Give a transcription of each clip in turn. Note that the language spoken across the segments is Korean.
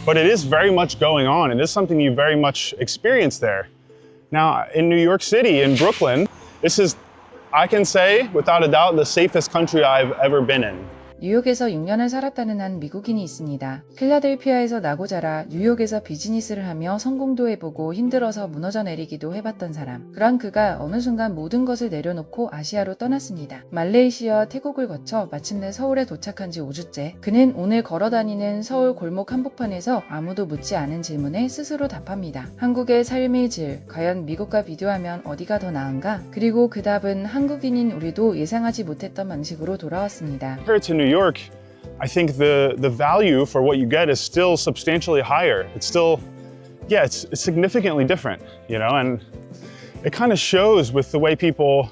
but it is very much going on. It is something you very much experience there. Now, in New York City, in Brooklyn, this is, I can say, without a doubt, the safest country I've ever been in. 뉴욕에서 6년을 살았다는 한 미국인이 있습니다. 필라델피아에서 나고 자라 뉴욕에서 비즈니스를 하며 성공도 해보고 힘들어서 무너져 내리기도 해봤던 사람. 그런 그가 어느 순간 모든 것을 내려놓고 아시아로 떠났습니다. 말레이시아와 태국을 거쳐 마침내 서울에 도착한 지 5주째. 그는 오늘 걸어다니는 서울 골목 한복판에서 아무도 묻지 않은 질문에 스스로 답합니다. 한국의 삶의 질, 과연 미국과 비교하면 어디가 더 나은가? 그리고 그 답은 한국인인 우리도 예상하지 못했던 방식으로 돌아왔습니다. New York, I think the value for what you get is still substantially higher. It's still, yeah, it's significantly different, you know, and it kind of shows with the way people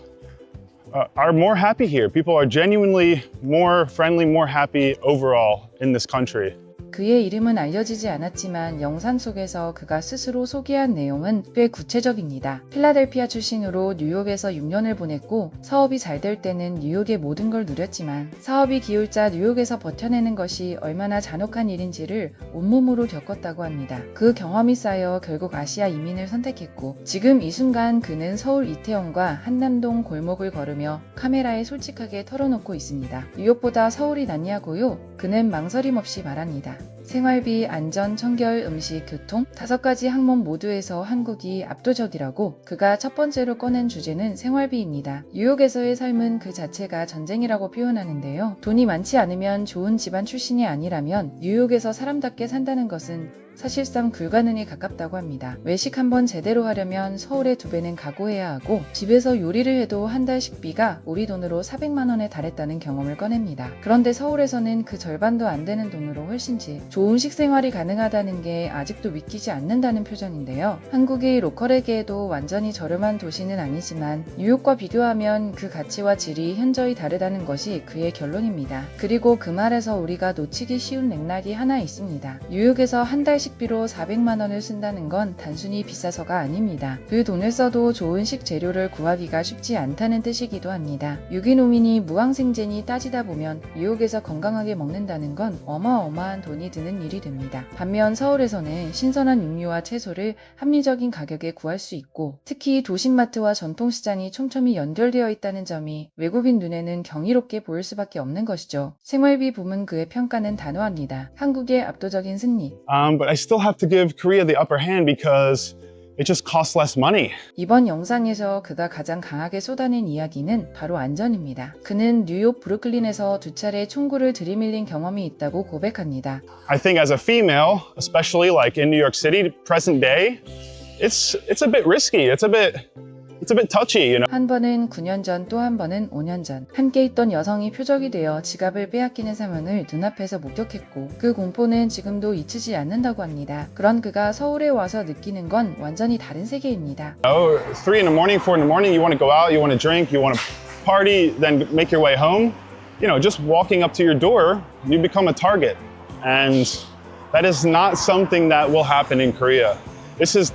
are more happy here. People are genuinely more friendly, more happy overall in this country. 그의 이름은 알려지지 않았지만 영상 속에서 그가 스스로 소개한 내용은 꽤 구체적입니다. 필라델피아 출신으로 뉴욕에서 6년을 보냈고 사업이 잘 될 때는 뉴욕의 모든 걸 누렸지만 사업이 기울자 뉴욕에서 버텨내는 것이 얼마나 잔혹한 일인지를 온몸으로 겪었다고 합니다. 그 경험이 쌓여 결국 아시아 이민을 선택했고 지금 이 순간 그는 서울 이태원과 한남동 골목을 걸으며 카메라에 솔직하게 털어놓고 있습니다. 뉴욕보다 서울이 낫냐고요? 그는 망설임 없이 말합니다. 생활비, 안전, 청결, 음식, 교통 5가지 항목 모두에서 한국이 압도적이라고 그가 첫 번째로 꺼낸 주제는 생활비입니다. 뉴욕에서의 삶은 그 자체가 전쟁이라고 표현하는데요. 돈이 많지 않으면 좋은 집안 출신이 아니라면 뉴욕에서 사람답게 산다는 것은 사실상 불가능에 가깝다고 합니다. 외식 한번 제대로 하려면 서울의 2배는 각오해야 하고 집에서 요리를 해도 한 달 식비가 우리 돈으로 400만 원에 달했다는 경험을 꺼냅니다. 그런데 서울에서는 그 절반도 안 되는 돈으로 훨씬지 좋은 식생활이 가능하다는 게 아직도 믿기지 않는다는 표정인데요. 한국이 로컬에게도 완전히 저렴한 도시는 아니지만 뉴욕과 비교하면 그 가치와 질이 현저히 다르다는 것이 그의 결론입니다. 그리고 그 말에서 우리가 놓치기 쉬운 맥락이 하나 있습니다. 뉴욕에서 한 달 식비로 400만 원을 쓴다는 건 단순히 비싸서가 아닙니다. 그 돈을 써도 좋은 식재료를 구하기가 쉽지 않다는 뜻이기도 합니다. 유기농이니 무항생제니 따지다 보면 뉴욕에서 건강하게 먹는다는 건 어마어마한 돈이 드는 일이 됩니다. 반면 서울에서는 신선한 육류와 채소를 합리적인 가격에 구할 수 있고 특히 도심마트와 전통시장이 촘촘히 연결되어 있다는 점이 외국인 눈에는 경이롭게 보일 수밖에 없는 것이죠. 생활비 부문 그의 평가는 단호합니다. 한국의 압도적인 승리. But I still have to give Korea the upper hand because it just costs less money. 이번 영상에서 그가 가장 강하게 쏟아낸 이야기는 바로 안전입니다. 그는 뉴욕 브루클린에서 2차례 총구를 들이밀린 경험이 있다고 고백합니다. I think as a female, especially like in New York City, present day, it's a bit risky. It's a bit touchy, you know. 한 번은 9년 전, 또 한 번은 5년 전. 함께 있던 여성이 표적이 되어 지갑을 빼앗기는 상황을 눈앞에서 목격했고 그 공포는 지금도 잊히지 않는다고 합니다. 그런 그가 서울에 와서 느끼는 건 완전히 다른 세계입니다. 3 in the morning, 4 in the morning, you want to go out, you want to drink, you want to party, then make your way home. You know, just walking up to your door, you become a target. And that is not something that will happen in Korea. This is,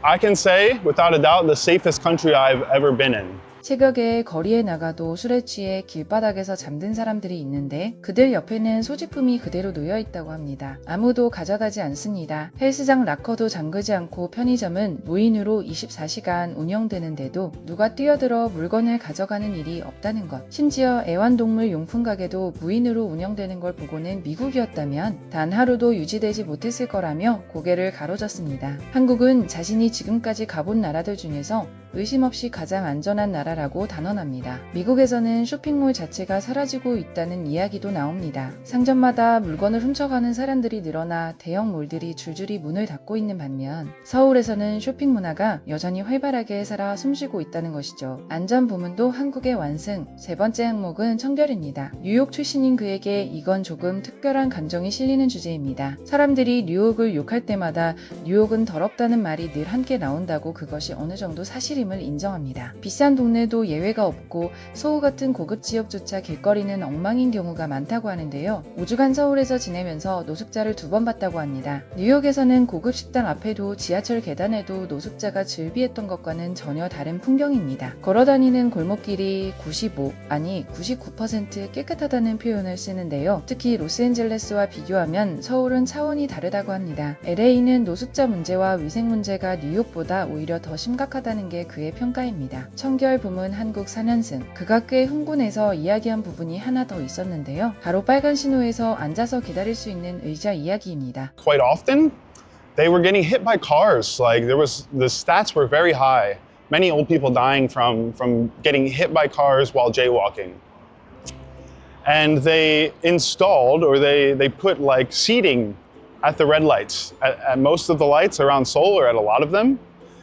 I can say, without a doubt, the safest country I've ever been in. 새벽에 거리에 나가도 술에 취해 길바닥에서 잠든 사람들이 있는데 그들 옆에는 소지품이 그대로 놓여 있다고 합니다. 아무도 가져가지 않습니다. 헬스장 락커도 잠그지 않고 편의점은 무인으로 24시간 운영되는데도 누가 뛰어들어 물건을 가져가는 일이 없다는 것. 심지어 애완동물 용품 가게도 무인으로 운영되는 걸 보고는 미국이었다면 단 하루도 유지되지 못했을 거라며 고개를 가로졌습니다. 한국은 자신이 지금까지 가본 나라들 중에서 의심 없이 가장 안전한 나라라고 단언합니다. 미국에서는 쇼핑몰 자체가 사라지고 있다는 이야기도 나옵니다. 상점마다 물건을 훔쳐가는 사람들이 늘어나 대형몰들이 줄줄이 문을 닫고 있는 반면 서울에서는 쇼핑 문화가 여전히 활발하게 살아 숨쉬고 있다는 것이죠. 안전 부문도 한국의 완승. 3번째 항목은 청결입니다. 뉴욕 출신인 그에게 이건 조금 특별한 감정이 실리는 주제입니다. 사람들이 뉴욕을 욕할 때마다 뉴욕은 더럽다는 말이 늘 함께 나온다고 그것이 어느 정도 사실입니다. 사실임을 인정합니다. 비싼 동네도 예외가 없고 서울 같은 고급 지역조차 길거리는 엉망인 경우가 많다고 하는데요. 5주간 서울에서 지내면서 노숙자를 2번 봤다고 합니다. 뉴욕에서는 고급 식당 앞에도 지하철 계단에도 노숙자가 즐비했던 것과는 전혀 다른 풍경입니다. 걸어다니는 골목길이 95, 아니 99% 깨끗하다는 표현을 쓰는데요. 특히 로스앤젤레스와 비교하면 서울은 차원이 다르다고 합니다. LA는 노숙자 문제와 위생 문제가 뉴욕보다 오히려 더 심각하다는 게 그의 평가입니다. 청결 부문 한국 4년승. 그가 꽤 흥분해서 이야기한 부분이 하나 더 있었는데요. 바로 빨간 신호에서 앉아서 기다릴 수 있는 의자 이야기입니다. Quite often, they were getting hit by cars. Like the stats were very high. Many old people dying from getting hit by cars while jaywalking. And they installed or they put like seating at the red lights. At most of the lights around Seoul, or at a lot of them,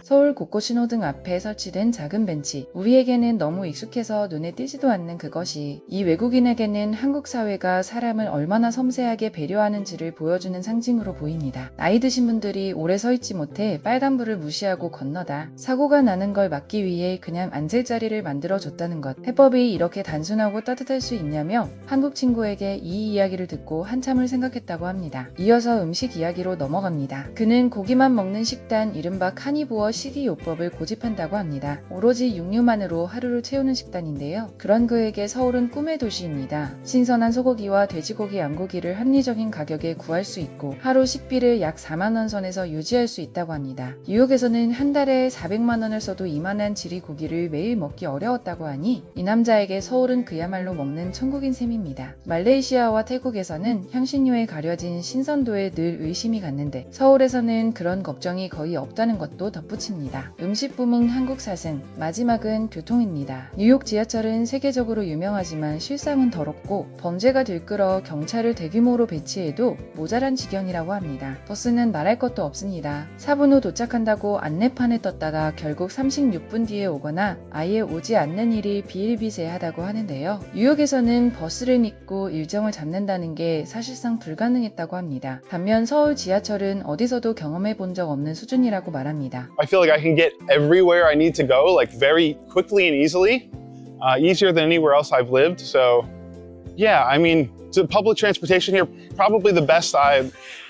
서울 곳곳 신호등 앞에 설치된 작은 벤치. 우리에게는 너무 익숙해서 눈에 띄지도 않는 그것이 이 외국인에게는 한국 사회가 사람을 얼마나 섬세하게 배려하는지를 보여주는 상징으로 보입니다. 나이 드신 분들이 오래 서 있지 못해 빨간불을 무시하고 건너다 사고가 나는 걸 막기 위해 그냥 앉을 자리를 만들어줬다는 것. 해법이 이렇게 단순하고 따뜻할 수 있냐며 한국 친구에게 이 이야기를 듣고 한참을 생각했다고 합니다. 이어서 음식 이야기로 넘어갑니다. 그는 고기만 먹는 식단 이른바 카니부어 식이요법을 고집한다고 합니다. 오로지 육류만으로 하루를 채우는 식단인데요. 그런 그에게 서울은 꿈의 도시입니다. 신선한 소고기와 돼지고기, 양고기를 합리적인 가격에 구할 수 있고 하루 식비를 약 4만 원 선에서 유지할 수 있다고 합니다. 뉴욕에서는 한 달에 400만 원을 써도 이만한 질의 고기를 매일 먹기 어려웠다고 하니 이 남자에게 서울은 그야말로 먹는 천국인 셈입니다. 말레이시아와 태국에서는 향신료에 가려진 신선도에 늘 의심이 갔는데 서울에서는 그런 걱정이 거의 없다는 것도 덧붙입니다. 음식 부문 한국 4승, 마지막은 교통입니다. 뉴욕 지하철은 세계적으로 유명하지만 실상은 더럽고 범죄가 들끓어 경찰을 대규모로 배치해도 모자란 지경이라고 합니다. 버스는 말할 것도 없습니다. 4분 후 도착한다고 안내판에 떴다가 결국 36분 뒤에 오거나 아예 오지 않는 일이 비일비재하다고 하는데요. 뉴욕에서는 버스를 믿고 일정을 잡는다는 게 사실상 불가능했다고 합니다. 반면 서울 지하철은 어디서도 경험해 본 적 없는 수준이라고 말합니다. I feel like I can get everywhere I need to go like very quickly and easily, easier than anywhere else I've lived. So yeah, I mean, the public transportation here probably the best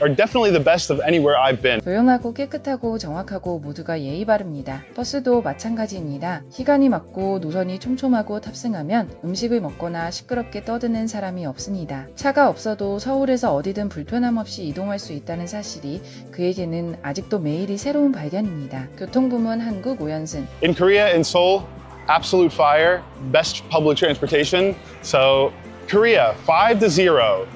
or definitely the best of anywhere I've been. 조용하고 깨끗하고 정확하고 모두가 예의 바릅니다. 버스도 마찬가지입니다. 시간이 맞고 노선이 촘촘하고 탑승하면 음식을 먹거나 시끄럽게 떠드는 사람이 없습니다. 차가 없어도 서울에서 어디든 불편함 없이 이동할 수 있다는 사실이 그에게는 아직도 매일이 새로운 발견입니다. 교통부문 한국 5연승. In Korea, in Seoul, absolute fire, best public transportation. So Korea, 5-0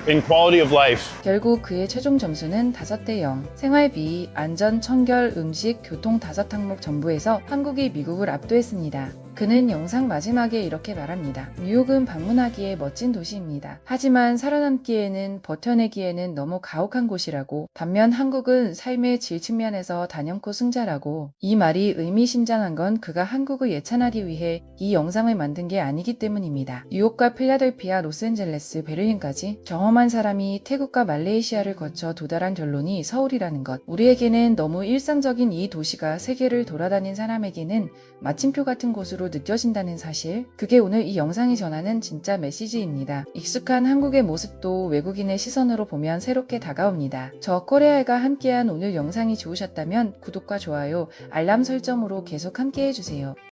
in quality of life. 결국 그의 최종 점수는 5대 0. 생활비, 안전, 청결, 음식, 교통 5항목 전부에서 한국이 미국을 압도했습니다. 그는 영상 마지막에 이렇게 말합니다. 뉴욕은 방문하기에 멋진 도시입니다. 하지만 살아남기에는 버텨내기에는 너무 가혹한 곳이라고. 반면 한국은 삶의 질 측면에서 단연코 승자라고. 이 말이 의미심장한 건 그가 한국을 예찬하기 위해 이 영상을 만든 게 아니기 때문입니다. 뉴욕과 필라델피아, 로스앤젤레스, 베를린까지 경험한 사람이 태국과 말레이시아를 거쳐 도달한 결론이 서울이라는 것. 우리에게는 너무 일상적인 이 도시가 세계를 돌아다닌 사람에게는 마침표 같은 곳으로 느껴진다는 사실, 그게 오늘 이 영상이 전하는 진짜 메시지입니다. 익숙한 한국의 모습도 외국인의 시선으로 보면 새롭게 다가옵니다. 저 코레아가 함께한 오늘 영상이 좋으셨다면 구독과 좋아요, 알람 설정으로 계속 함께 해주세요.